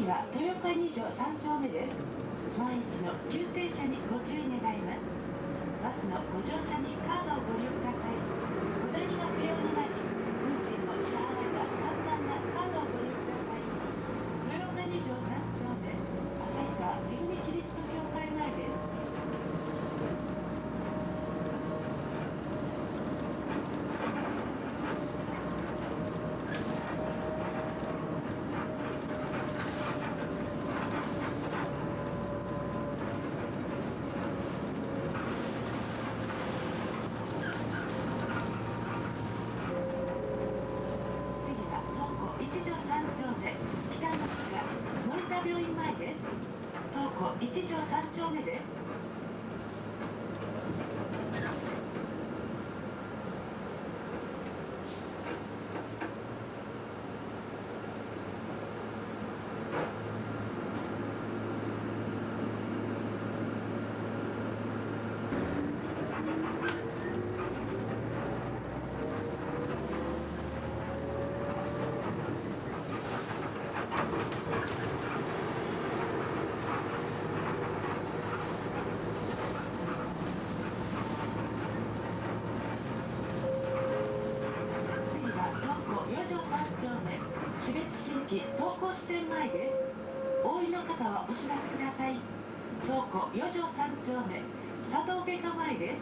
は豊岡2条3丁目です。万一の急停車にご注意願います。バスのご乗車にカードをご利用ください。無駄にが不要になり、運賃の支払いが簡単なカードをご利用ください。豊岡2条3丁目、旭川恵みキリスト教会前です。1条3丁目、北の塚、森田病院前です。東湖1条3丁目です。標津新規東光支店前です。お降りの方はお知らせください。東湖4条3丁目、佐藤外科前です。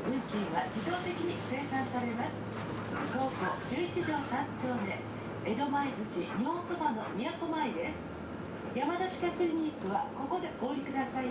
運賃は自動的に生産されます。東湖11条3丁目、江戸前寿司日本そばの都前です。山田歯科クリニックはここでお降りください。